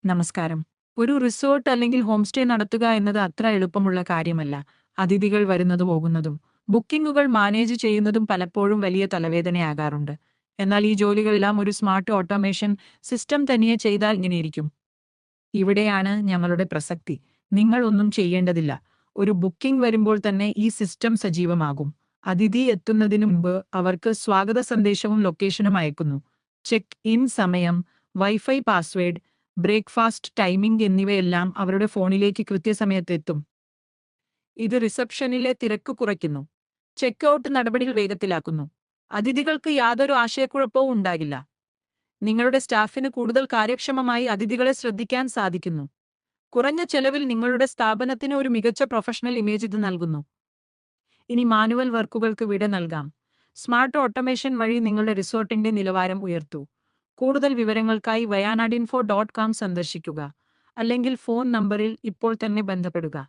നമസ്കാരം. ഒരു റിസോർട്ട് അല്ലെങ്കിൽ ഹോം സ്റ്റേ നടത്തുക എന്നത് അത്ര എളുപ്പമുള്ള കാര്യമല്ല. അതിഥികൾ വരുന്നതും പോകുന്നതും ബുക്കിംഗുകൾ മാനേജ് ചെയ്യുന്നതും പലപ്പോഴും വലിയ തലവേദനയാകാറുണ്ട്. എന്നാൽ ഈ ജോലികളെല്ലാം ഒരു സ്മാർട്ട് ഓട്ടോമേഷൻ സിസ്റ്റം തനിയെ ചെയ്താൽ ഇങ്ങനെയിരിക്കും. ഇവിടെയാണ് ഞങ്ങളുടെ പ്രസക്തി. നിങ്ങൾ ഒന്നും ചെയ്യേണ്ടതില്ല. ഒരു ബുക്കിംഗ് വരുമ്പോൾ തന്നെ ഈ സിസ്റ്റം സജീവമാകും. അതിഥി എത്തുന്നതിന് മുമ്പ് അവർക്ക് സ്വാഗത സന്ദേശവും ലൊക്കേഷനും അയക്കുന്നു. ചെക്ക് ഇൻ സമയം, വൈഫൈ പാസ്വേഡ്, ബ്രേക്ക്ഫാസ്റ്റ് ടൈമിംഗ് എന്നിവയെല്ലാം അവരുടെ ഫോണിലേക്ക് കൃത്യസമയത്ത് എത്തും. ഇത് റിസപ്ഷനിലെ തിരക്ക് കുറയ്ക്കുന്നു. ചെക്ക് ഔട്ട് നടപടികൾ വേഗത്തിലാക്കുന്നു. അതിഥികൾക്ക് യാതൊരു ആശയക്കുഴപ്പവും ഉണ്ടാകില്ല. നിങ്ങളുടെ സ്റ്റാഫിന് കൂടുതൽ കാര്യക്ഷമമായി അതിഥികളെ ശ്രദ്ധിക്കാൻ സാധിക്കുന്നു. കുറഞ്ഞ ചെലവിൽ നിങ്ങളുടെ സ്ഥാപനത്തിന് ഒരു മികച്ച പ്രൊഫഷണൽ ഇമേജ് ഇത് നൽകുന്നു. ഇനി മാനുവൽ വർക്കുകൾക്ക് വിട നൽകാം. സ്മാർട്ട് ഓട്ടോമേഷൻ വഴി നിങ്ങളുടെ റിസോർട്ടിന്റെ നിലവാരം ഉയർത്തൂ. കൂടുതൽ വിവരങ്ങൾക്കായി wayanadinfo.com സന്ദർശിക്കുക. അല്ലെങ്കിൽ ഫോൺ നമ്പറിൽ ഇപ്പോൾ തന്നെ ബന്ധപ്പെടുക.